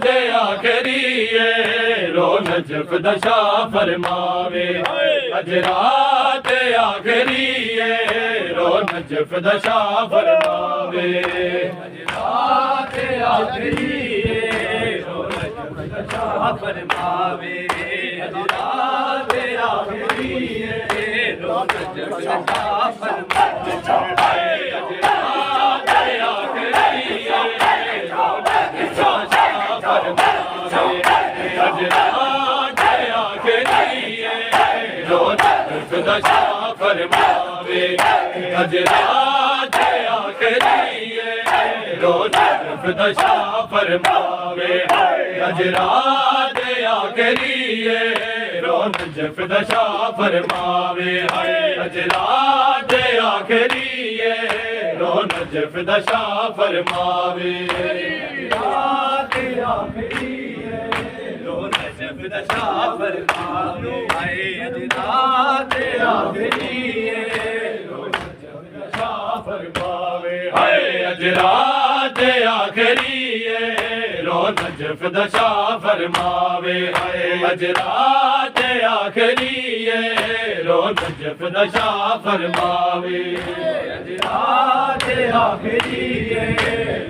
दे आखिरी रोन जफ दशा फरमावे अज रात आखिरी रोन जफ दशा फरमावे अज रात आखिरी रोन जफ दशा फरमावे अज रात आखिरी रोन जफ दशा फरमावे अज रात आखिरी रोन जफ दशा फरमावे अज रात आखिरी रोन जफ दशा फरमावे अज रात आखिरी रोन जफ दशा फरमावे अज रात आखिरी रोन जफ दशा फरमावे अज रात आखिरी रोन जफ दशा फरमावे रात आखिरी रोन जफ दशा फरमावे अज रात आखिरी रोन जफ दशा फरमावे अज रात आखिरी रोन जफ दशा फरमावे अज रात आखिरी रोन जफ दशा फरमावे अज रात आखिरी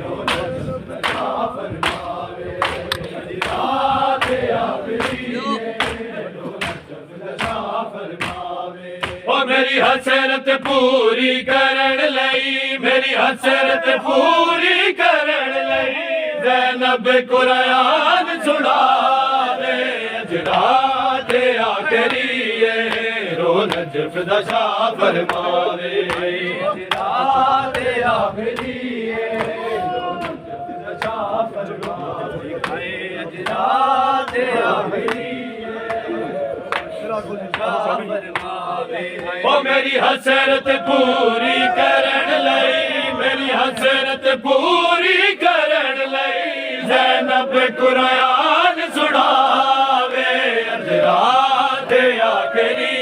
रोन जफ दशा फरमावे अज रात आखिरी रोन जफ दशा फरमावे ओ मेरी हसरत पूरी करन लई मेरी हसरत पूरी करन लई ज़ैनब कुरान सुनावे अज रात आखिरी रोन जफ दशा फरमावे अज रात आखिरी रोन जफ दशा फरमावे अज रात आखिरी ओ मेरी हसरत पूरी करन लई मेरी हसरत पूरी करन लई ज़ैनब कुरान सुनावे अज रात आखिरी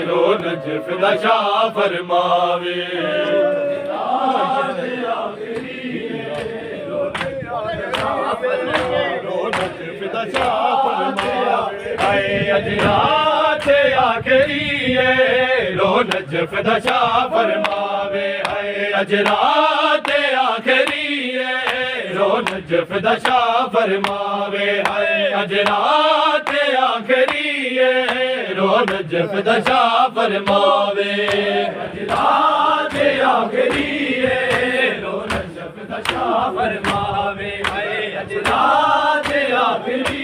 रोन जफ दशा फरमावे रात आखिरी रोन जफ दशा फरमावे अज रात आखिरी रोन जफ दशा फरमावे अज रात आखिरी रोन जफ दशा फरमावे अज रात आखिरी रोन जफ दशा फरमावे अज रात आखिरी रोन जफ दशा फरमावे अज रात आखिरी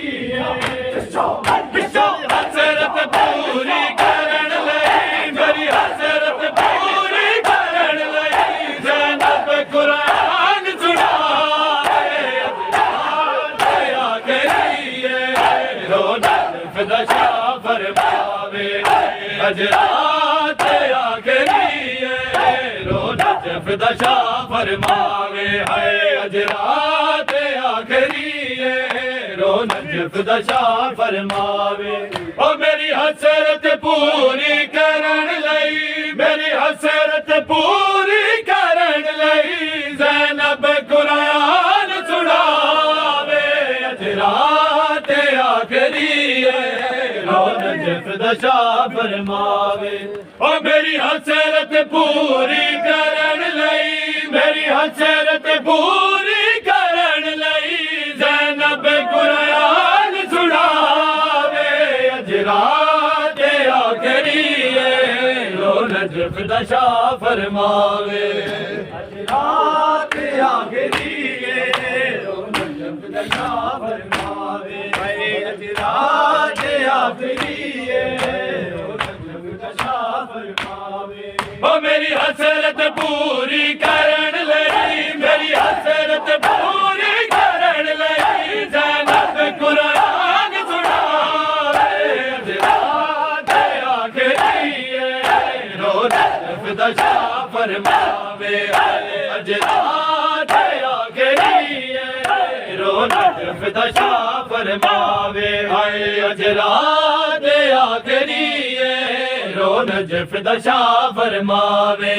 हसरत पूरी करन लई मेरी हसरत पूरी करन लई ज़ैनब कुरान सुनावे रोन जफ दशा फरमावे अज रात आखिरी रोन जफ दशा फरमावे अज रात आखिरी रोन जफ दशा फरमावे ओ मेरी हसरत पूरी करन लई मेरी हसरत पूरी करन लई ज़ैनब कुरान सुनावे अज रात आखिरी रोन जफ दशा फरमावे ओ मेरी हसरत पूरी करन लई मेरी हसरत पूरी करन लई ज़ैनब कुरान सुनावे अज रात आखिरी रोन जफ दशा फरमावे अज रात आखिरी रोन जफ दशा फरमावे अज रात आखिरी रोन जफ दशा फरमावे ओ मेरी हसरत पूरी करन लई मेरी हसरत पूरी करन लई ज़ैनब कुरान सुनावे अज रात आखिरी रोन जफ दशा फरमावे अज रात आखिरी रोन जफ दशा फरमावे अज रात आखिरी रोन जफ दशा फरमावे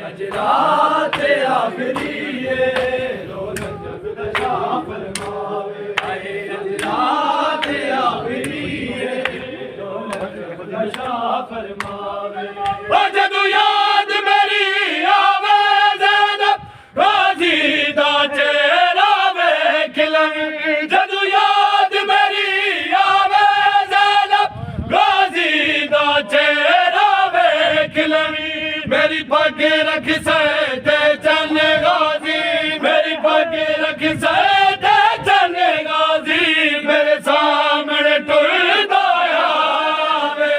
अज रात आखिरी रोन जफ दशा फरमावे। सहते चन गाजी मेरी पग रख सहते चन गाजी मेरे सामने टुरदा आवे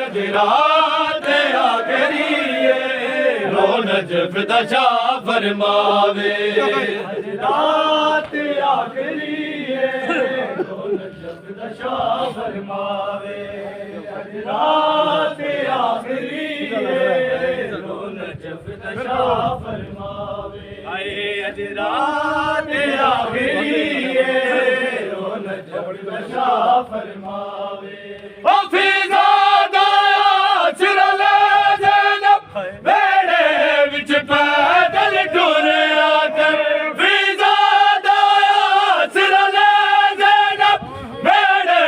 अज रात आखरी रो नजफ दा शाह फरमावे अज रात आखरी रो नजफ दा शाह फरमावे अज रात आखरी रो नजफ दा शाह फरमावे आए अज रात आखरी रो नजफ दा शाह फरमावे ओ फिजा दया सिरले ज़ैनब बेड़े विच पैदल टुर आकर फिजा दया सिरले ज़ैनब बेड़े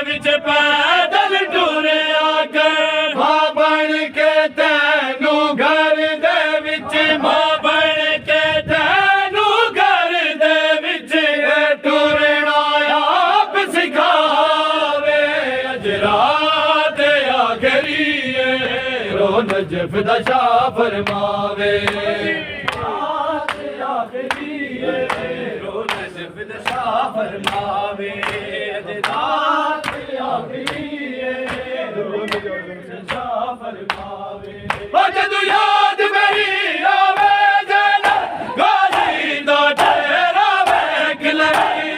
विच पैदल टुर आकर मां बन के तैनू घर दे विच मां बन के तैनू घर दे विच टुरना आप सिखावे अज रात आखरी रो नजफ दा शाह फरमावे रात आखरी रो नजफ दा शाह फरमावे अज रात आखरी रो नजफ दा शाह फरमावे ओ जदू याद मेरी आवे ज़ैनब गाजी दा डेरा वेख लगी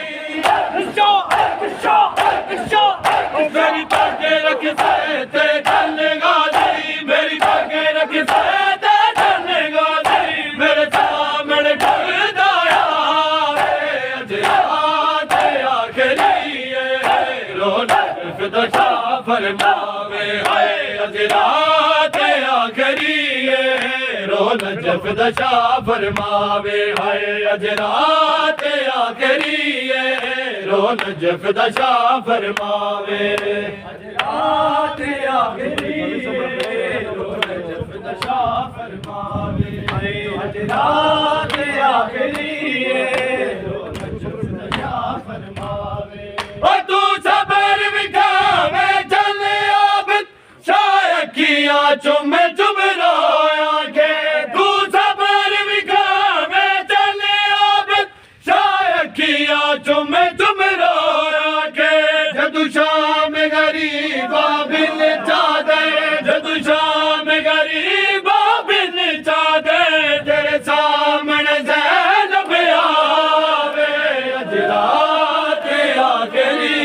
मेरी पग रख सहते चन गाजी मेरी पग रख सहते चन गाजी मेरे सामने टुरदा आवे अज रात आखरी रो नजफ दा शाह फरमावे हाय अज रात आखरी रो नजफ दा शाह फरमावे हाय अज रात आखरी रो नजफ दा शाह फरमावे अज रात आखरी रो नजफ दा शाह फरमावे अज रात आखरी रो नजफ दा शाह फरमावे ओ तू सबर विखावे चल आबिद शाह किया चुमे चुम रोया के तू सबर विखावे चल आबिद शाह किया चुमे चुम रोया के जदू शाम गरीबा बिन चादे जदू शाम गरीबा बिन चादे तेरे सामने ज़ैनब आवे अज रात आखरी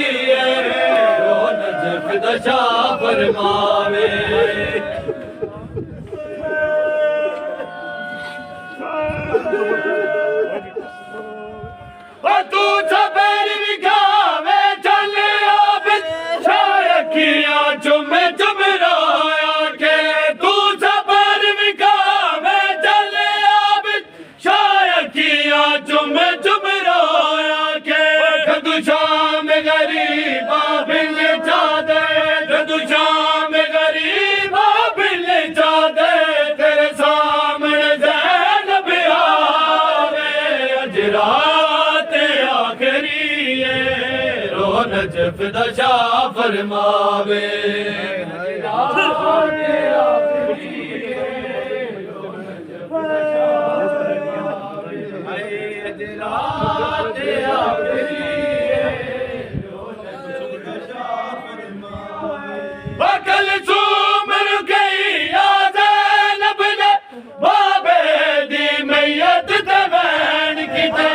रो नजफ दा शाह फरमावे ओ तू सबर विखावे चल आबिद शाह किया चुमे चुम रोया के तू सबर विखावे चल आबिद शाह किया चुमे चुम रोया के जदू शाम गरीबा बिन चादे जदू शाम गरीबा बिन चादे तेरे सामने ज़ैनब आवे अज रात आखरी रो नजफ दा शाह फरमावे रात आखरी रो नजफ दा शाह फरमावे अज रात आखरी रो नजफ दा शाह फरमावे बकल सुमर गई या ज़ैनब ने बाबे दी मैयत ते वैन किते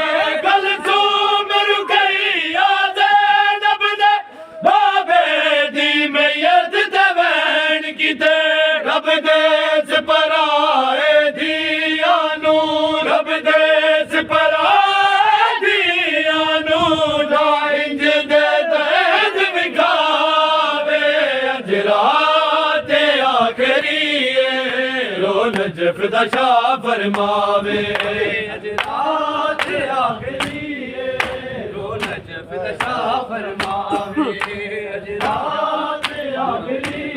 कल सुमर गई या ज़ैनब ने बाबे दी मैयत ते वैन किते रब दे सिपराए दिया नू रब दे सिपराए दिया नू ना इंज दे तेज विखावे अज रात आखरी रो नजफ दा शाह फरमावे अज रात आखरी रो नजफ दा शाह फरमावे अज रात आखरी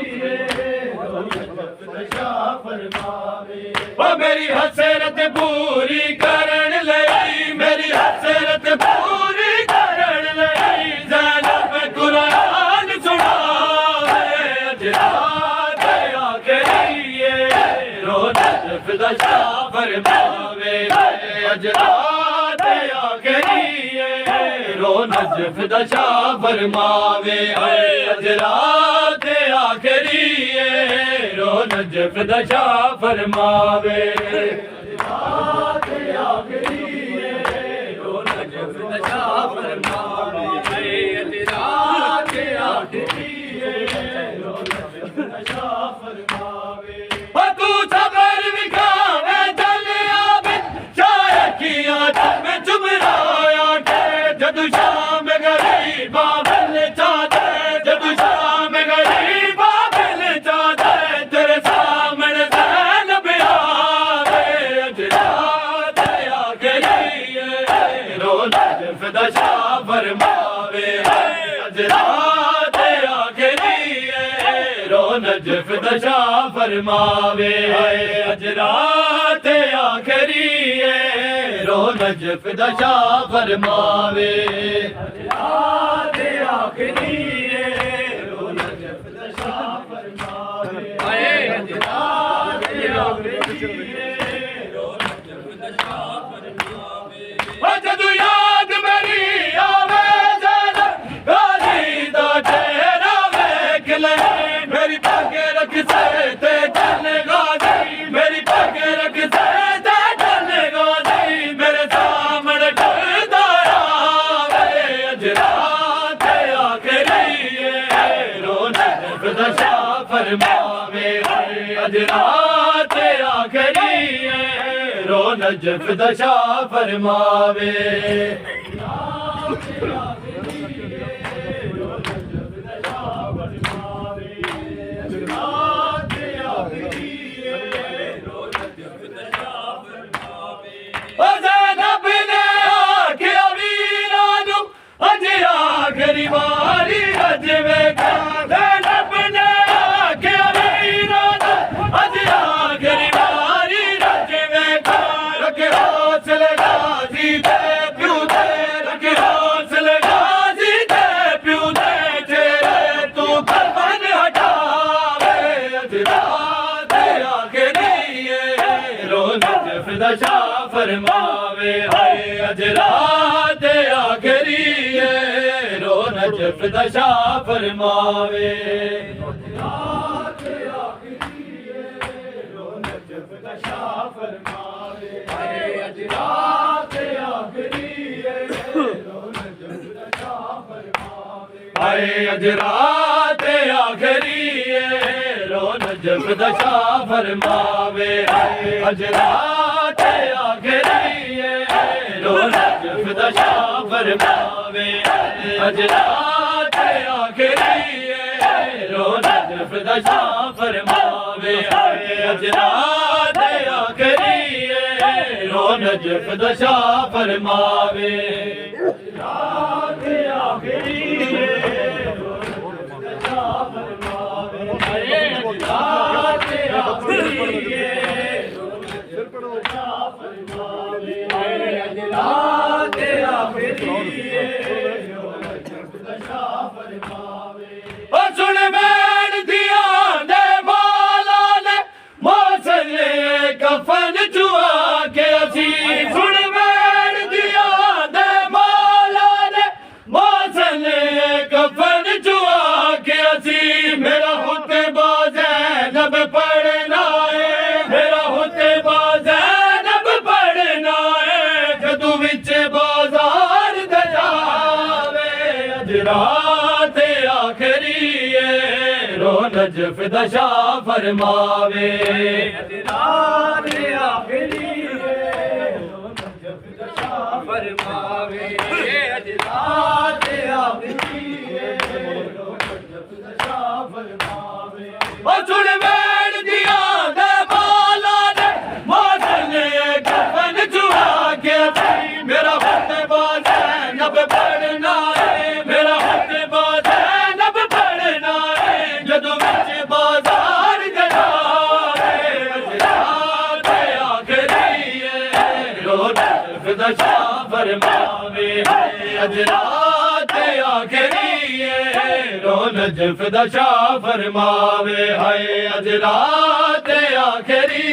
रो नजफ दा शाह फरमावे ओ मेरी हसरत पूरी करन लई मेरी हसरत पूरी करन लई ज़ैनब कुरान सुनावे अज रात आखरी रो नजफ दा शाह रो नजफ दशा फरमावे अज रात आखिरी रो नजफ दशा फरमावे रात आखिरी रो नजफ दशा फरमावे अज रात आखिरी रो नजफ दशा फरमावे तू सबर विखावे चल आवे शाह किया में चुमराया के जदू शाम गरीबा मिल जाते जदू शाम गरीबा मिल जाते तेरे सामने ज़ैनब आवे अज रात आखिरी रो नजफ दशा फरमावे अज रात आखिरी रो नजफ दशा फरमावे अज रात आखिरी रो नजफ दशा फरमावे अज रात आखिरी रो नजफ दशा फरमावे अज रात आखिरी रो नजफ दशा फरमावे जदू याद मेरी आवे ज़ैनब गाजी दा चेहरा वेख ले मेरी पग रख से ते चल गाजी मेरी पग रख से ते चल गाजी मेरे सामने डरदा आवे अज रात आखिरी रो नजफ दशा फरमावे अज रात आखिरी रो नजफ दशा फरमावे ज़ैनब ने आखिया वीरा नू अज आखिरी वारी अज वेखा ज़ैनब ने आखिया वीरा नू अज आखिरी वारी अज वेखा रख हौसले गाजी दे प्यू दे रख हौसले गाजी दे प्यू दे तेरे तू कफन हटावे अज रात आखिरी रो नजफ दशा फरमावे अज रात आखिरी रो नजफ दशा फरमावे रात आखिरी रो नजफ दशा फरमावे अज रात आखिरी रो नजफ दशा फरमावे अज रात आखिरी रो नजफ दशा फरमावे अज रात आखिरी रो नजफ दशा फरमावे अज रात आखिरी रो नजफ दशा फरमावे अज रात आखिरी रो नजफ दशा फरमावे रात आखिरी रो नजफ दशा फरमावे रात आखिरी रात आखिरी सुन बैठ दिया दे मौला ने मौसले कफन चुआ के असी सुन बैठ दिया दे मौला ने मौसले कफन चुआ के असी मेरा होते ज़ैनब पढ़ना है मेरा होते ज़ैनब पढ़ना है जदू विच बाजार दजावे अज रात आखिरी रो नजफ दशा फरमावे अज रात आखिरी रो नजफ दशा फरमावे अज रात आखिरी रो नजफ दशा फरमावे सुन बैठ दिया दे मौला ने मौसले कफन चुआ के मेरा होते ज़ैनब पढ़ना है मेरा होते ज़ैनब पढ़ना है जदू विच बाजार दजावे अज रात आखिरी रो नजफ दशा फरमावे अज रात आखिरी रो नजफ दशा फरमावे अज रात आखिरी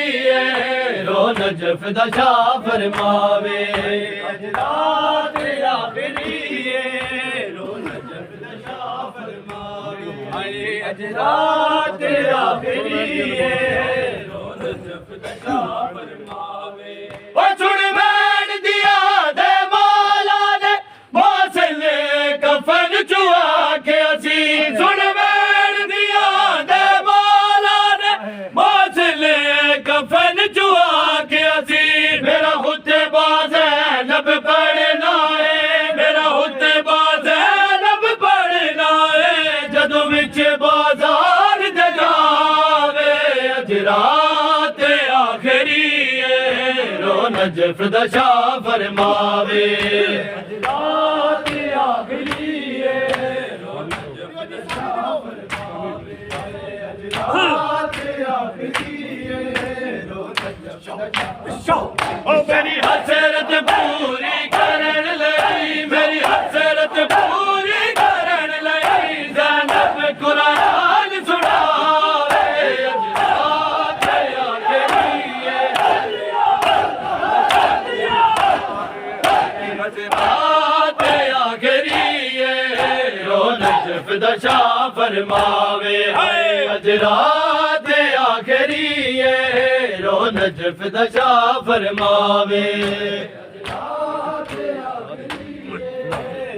रो नजफ दशा फरमावे अज रात आखिरी आए अज रात आखिरी रो नजफ दशा फरमावे ओ सुन बैठ दिया दे मौला ने मौसले कफन चुआ के असी सुन बैठ दिया दे मौला ने मौसले कफन चुआ के असी मेरा हुते बाज है लब पढ़ना है मेरा हुते बाज है लब पढ़ना है जदों विच बाजार जगावे अज रात आखिरी रो नजफ दशा फरमावे अज रात आखिरी रो नजफ दशा फरमावे अज रात आखिरी रो नजफ दशा ओ मेरी हसरत पूरी करन लई मेरी हसरत पूरी करन लई ज़ैनब कुरान सुनावे अज रात आखिरी अज रात आखिरी रो नजफ दशा फरमावे अज रात आखिरी रो नजफ दशा फरमावे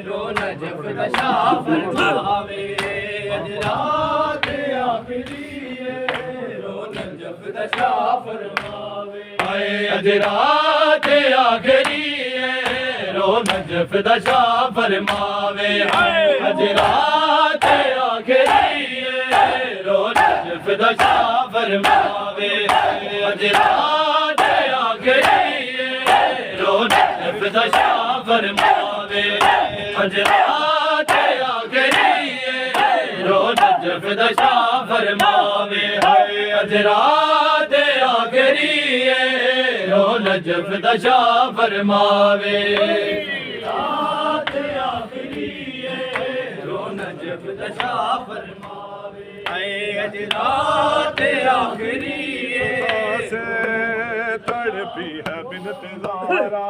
रो नजफ दशा फरमावे अज रात आखिरी रो नजफ दशा फरमावे अज रात आखिरी रो नजफ दशा फरमावे अज रात आखिरी रो नजफ दशा फरमावे अज रात आखिरी रो नजफ दशा फरमावे अज रात आखिरी रो नजफ दशा फरमावे अज रात आखिरी रो नजफ दशा फरमावे रात आखिरी रो नजफ दशा फरमावे अज रात आखिरी से तड़पी है बिन ज़ारा